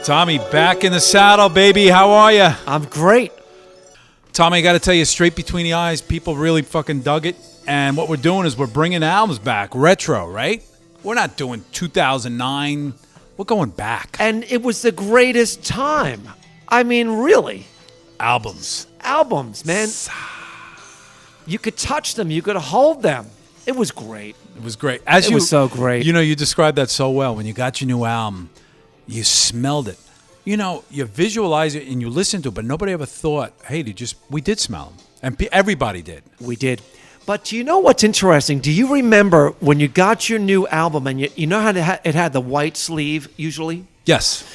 Tommy, back in the saddle, baby. How are you? I'm great. Tommy, I got to tell you, straight between the eyes, people really fucking dug it. And what we're doing is we're bringing albums back, retro, right? We're not doing 2009. We're going back. And it was the greatest time. I mean, really. Albums, man. You could touch them. You could hold them. It was great. It was great. It was so great. You know, you described that so well. When you got your new album, you smelled it. You know, you visualize it and you listen to it, but nobody ever thought, hey, we did smell them. And everybody did. We did. But do you know what's interesting? Do you remember when you got your new album and you know how it had the white sleeve usually? Yes.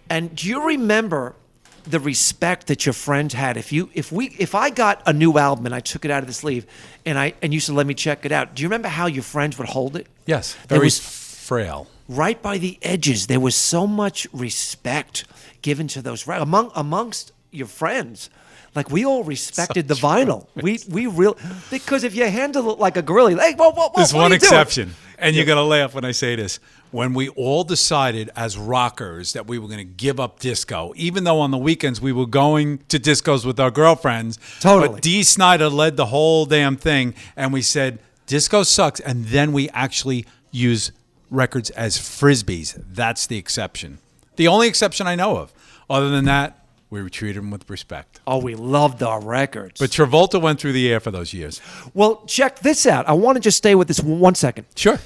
And do you remember the respect that your friends had? If I got a new album and I took it out of the sleeve and you said, let me check it out, do you remember how your friends would hold it? Yes. Very frail. Right by the edges, there was so much respect given to those amongst your friends. Like, we all respected the vinyl. We really, because if you handle it like a gorilla, hey, whoa, there's what one are you exception, doing? and you're gonna laugh when I say this. When we all decided as rockers that we were gonna give up disco, even though on the weekends we were going to discos with our girlfriends. Totally. But Dee Snider led the whole damn thing, and we said disco sucks, and then we actually use records as frisbees. That's the exception. The only exception I know of. Other than that, we treated them with respect. Oh, we loved our records. But Travolta went through the air for those years. Well, check this out. I want to just stay with this 1 second. Sure.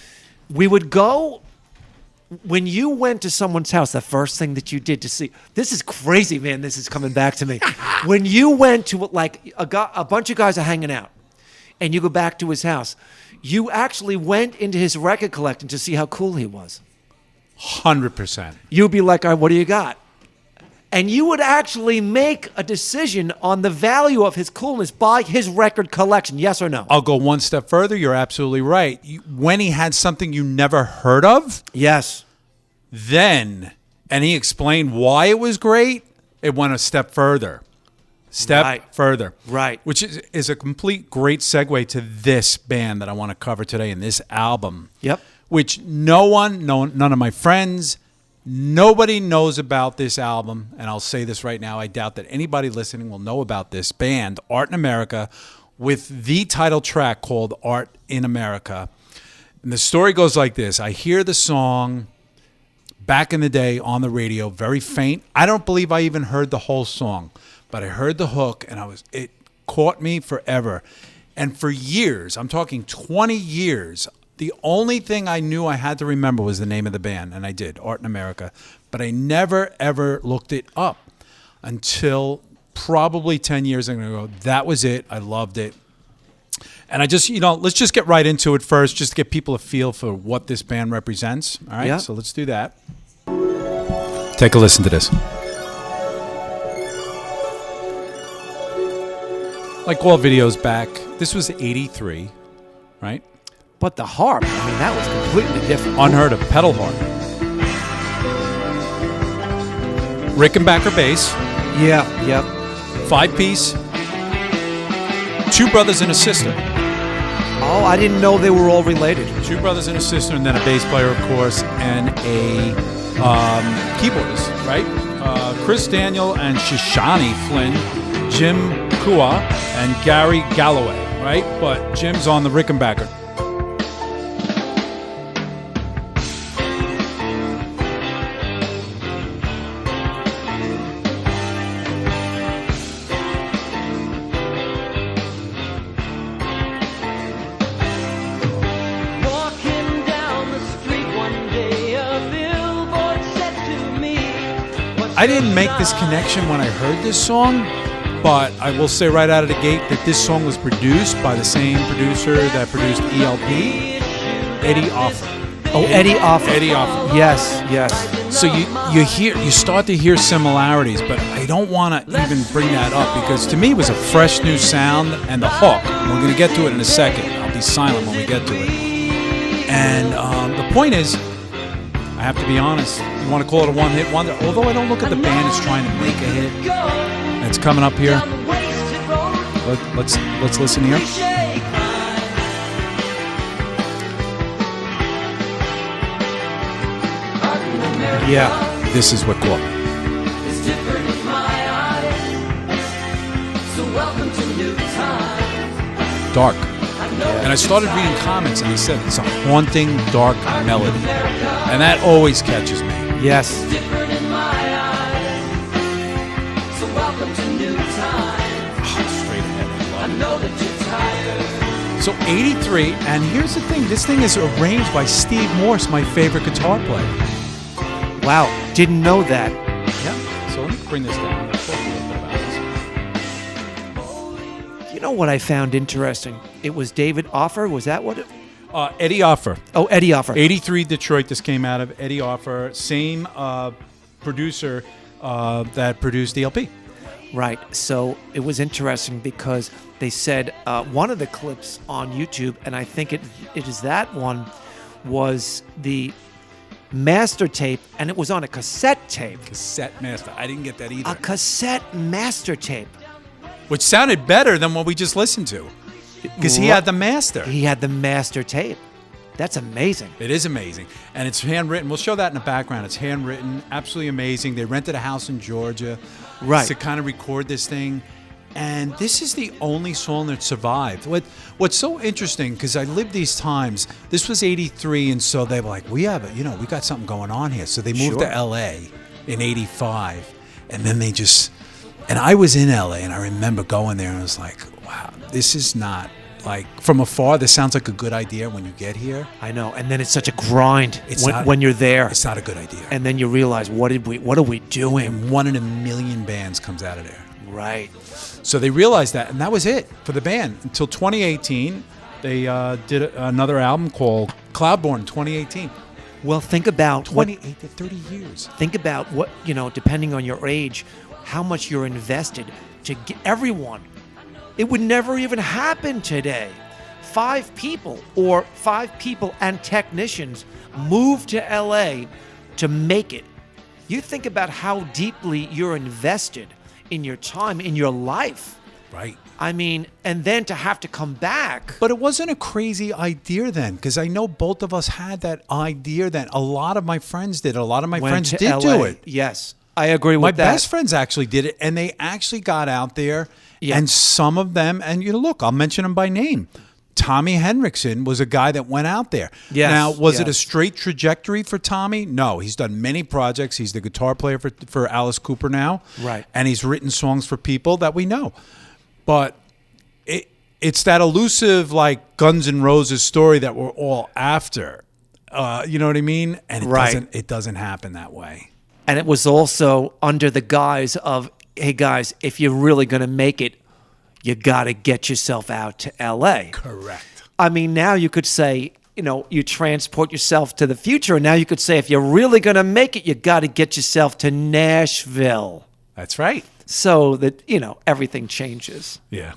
We would go, when you went to someone's house, the first thing that you did to see, this is crazy, man, this is coming back to me. When you went to, like, a bunch of guys are hanging out, and you go back to his house, you actually went into his record collection to see how cool he was. 100%. You'd be like, all right, what do you got? And you would actually make a decision on the value of his coolness by his record collection, yes or no? I'll go one step further. You're absolutely right. When he had something you never heard of, yes, and he explained why it was great, it went a step further. Further. Right. Which is a complete great segue to this band that I want to cover today in this album. Yep. Which none of my friends, nobody knows about this album, and I'll say this right now, I doubt that anybody listening will know about this band, Art in America, with the title track called Art in America. And the story goes like this. I hear the song back in the day on the radio, very faint. I don't believe I even heard the whole song, but I heard the hook, and it caught me forever. And for years, I'm talking 20 years, the only thing I knew I had to remember was the name of the band, and I did, Art in America. But I never, ever looked it up until probably 10 years ago. That was it. I loved it. And I just, let's just get right into it first, just to get people a feel for what this band represents. All right, So let's do that. Take a listen to this. Like all videos back, this was 83, right? But the harp, I mean, that was completely different. Unheard of, pedal harp. Rickenbacker bass. Yeah, yep. 5-piece. 2 brothers and a sister. Oh, I didn't know they were all related. 2 brothers and a sister, and then a bass player, of course, and a keyboardist, right? Chris Daniel and Shoshani Flynn, Jim Kua, and Gary Galloway, right? But Jim's on the Rickenbacker. I didn't make this connection when I heard this song, but I will say right out of the gate that this song was produced by the same producer that produced ELP, Eddie Offer. Oh, Eddie Offer. Eddie Offer. Yes. So you start to hear similarities, but I don't want to even bring that up because to me it was a fresh new sound and the hook. We're going to get to it in a second. I'll be silent when we get to it. And the point is, I have to be honest. You want to call it a one-hit wonder? Although I don't look at the band as trying to make a hit. And it's coming up here. Let's listen here. Yeah. This is what caught me. dark. And I started reading comments, and they said it's a haunting, dark melody. And that always catches me. Yes. Straight ahead. I love it. So 83, and here's the thing. This thing is arranged by Steve Morse, my favorite guitar player. Wow. Didn't know that. Yeah. So let me bring this down. Talk a little bit about this. You know what I found interesting? It was David Offer. Was that what it? Eddie Offer. Oh, Eddie Offer. 83 Detroit, this came out of Eddie Offer. Same producer that produced the LP. Right. So it was interesting because they said one of the clips on YouTube, and I think it is that one, was the master tape, and it was on a cassette tape. Cassette master. I didn't get that either. A cassette master tape. Which sounded better than what we just listened to. Because he had the master. He had the master tape. That's amazing. It is amazing. And it's handwritten. We'll show that in the background. It's handwritten. Absolutely amazing. They rented a house in Georgia to kind of record this thing. And this is the only song that survived. What's so interesting, because I lived these times, this was 83, and so they were like, we got something going on here. So they moved to L.A. in 85. And then they just... And I was in L.A., and I remember going there, and I was like, wow, this is not... Like, from afar, this sounds like a good idea when you get here. I know, and then it's such a grind when you're there. It's not a good idea. And then you realize, what are we doing? And 1 in a million bands comes out of there. Right. So they realized that, and that was it for the band. Until 2018, they did another album called Cloudborne, 2018. Well, think about 28 to 30 years. Think about what, depending on your age, how much you're invested to get everyone. It would never even happen today. 5 people and technicians moved to LA to make it. You think about how deeply you're invested in your time, in your life. Right. I mean, and then to have to come back. But it wasn't a crazy idea then, because I know both of us had that idea then. A lot of my friends did. A lot of my friends did LA. do it. Yes, I agree with that. My best friends actually did it, and they actually got out there. Yeah. And some of them, and look, I'll mention them by name. Tommy Henriksen was a guy that went out there. Yes, now, was it a straight trajectory for Tommy? No. He's done many projects. He's the guitar player for Alice Cooper now. Right. And he's written songs for people that we know. But it's that elusive, like, Guns N' Roses story that we're all after. You know what I mean? And it doesn't happen that way. And it was also under the guise of, hey, guys, if you're really going to make it, you got to get yourself out to L.A. Correct. I mean, now you could say, you transport yourself to the future. And now you could say, if you're really going to make it, you got to get yourself to Nashville. That's right. So that, everything changes. Yeah.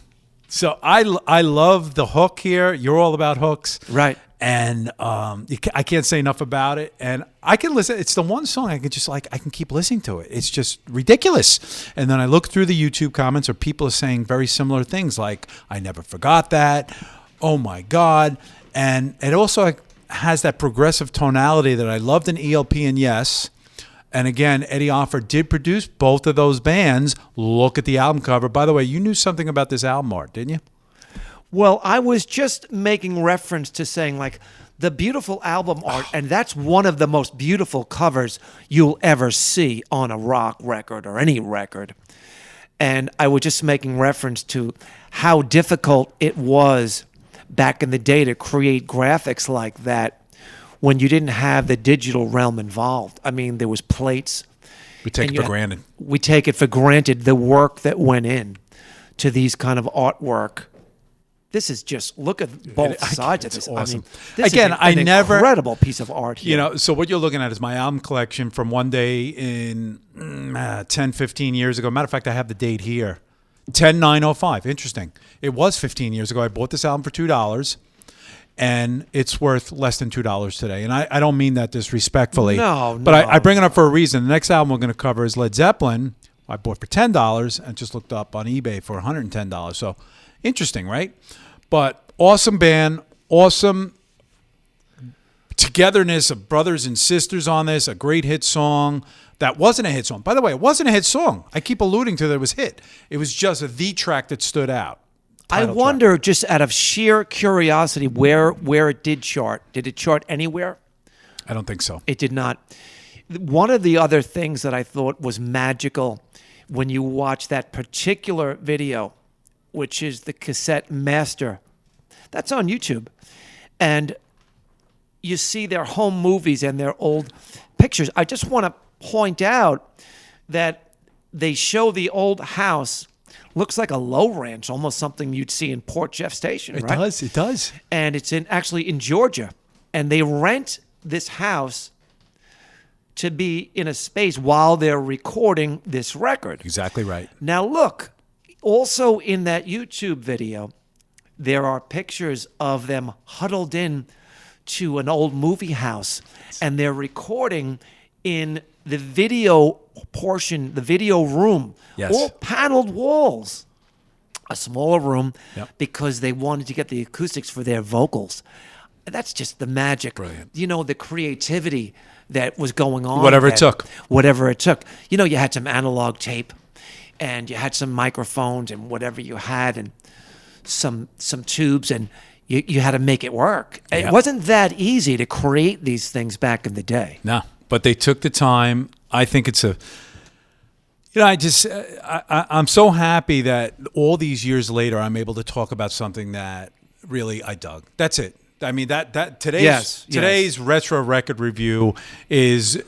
So I love the hook here. You're all about hooks. Right. And I can't say enough about it. And I can listen. It's the one song I can keep listening to it. It's just ridiculous. And then I look through the YouTube comments, or people are saying very similar things like, I never forgot that. Oh, my God. And it also has that progressive tonality that I loved in ELP and Yes. And again, Eddie Offer did produce both of those bands. Look at the album cover. By the way, you knew something about this album art, didn't you? Well, I was just making reference to saying, like, the beautiful album art, and that's one of the most beautiful covers you'll ever see on a rock record or any record. And I was just making reference to how difficult it was back in the day to create graphics like that when you didn't have the digital realm involved. I mean, there was plates. We take it for granted. We take it for granted, the work that went in to these kind of artwork. This is just, look at both sides of this. Awesome. I mean, this again, is an incredible piece of art here. So what you're looking at is my album collection from one day in 10, 15 years ago. Matter of fact, I have the date here. 10/9/05. Interesting. It was 15 years ago. I bought this album for $2, and it's worth less than $2 today. And I don't mean that disrespectfully. But I bring it up for a reason. The next album we're going to cover is Led Zeppelin. I bought for $10 and just looked up on eBay for $110. So interesting, right? But awesome band, awesome togetherness of brothers and sisters on this, a great hit song that wasn't a hit song. By the way, it wasn't a hit song. I keep alluding to that it was hit. It was just the track that stood out. I title wonder, just out of sheer curiosity, where it did chart. Did it chart anywhere? I don't think so. It did not. One of the other things that I thought was magical when you watch that particular video, which is the cassette master, that's on YouTube, and you see their home movies and their old pictures. I just want to point out that they show the old house. Looks like a low ranch, almost something you'd see in Port Jeff Station, It right? does. It does. And it's actually in Georgia. And they rent this house to be in a space while they're recording this record. Exactly right. Now look, also in that YouTube video, there are pictures of them huddled in to an old movie house, and they're recording in the video portion, the video room, Yes. all paneled walls, a smaller room, Yep. because they wanted to get the acoustics for their vocals. That's just the magic. Brilliant. You know, the creativity that was going on. Whatever it then. took. Whatever it took. You know, you had some analog tape, and you had some microphones and whatever you had, and some tubes, and you had to make it work. Yeah. It wasn't that easy to create these things back in the day. No, but they took the time. I think it's a. You know, I'm so happy that all these years later, I'm able to talk about something that really I dug. That's it. I mean, that today's retro record review is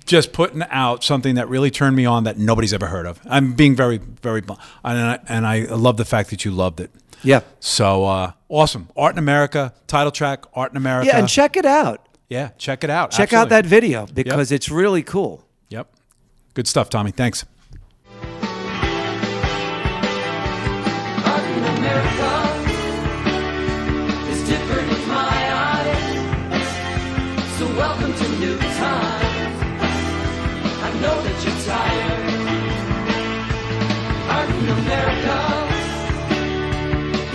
just putting out something that really turned me on that nobody's ever heard of. I'm being very, very, and I love the fact that you loved it. Yeah. So awesome. Art in America, title track, Art in America. Yeah, and check it out. Yeah, check it out. Check out that video because it's really cool. Yep. Good stuff, Tommy. Thanks. Art in America is different in my eyes. So welcome to new times. I know that you're tired. Art in America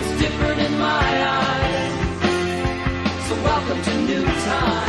is different in my eyes. So welcome to new times.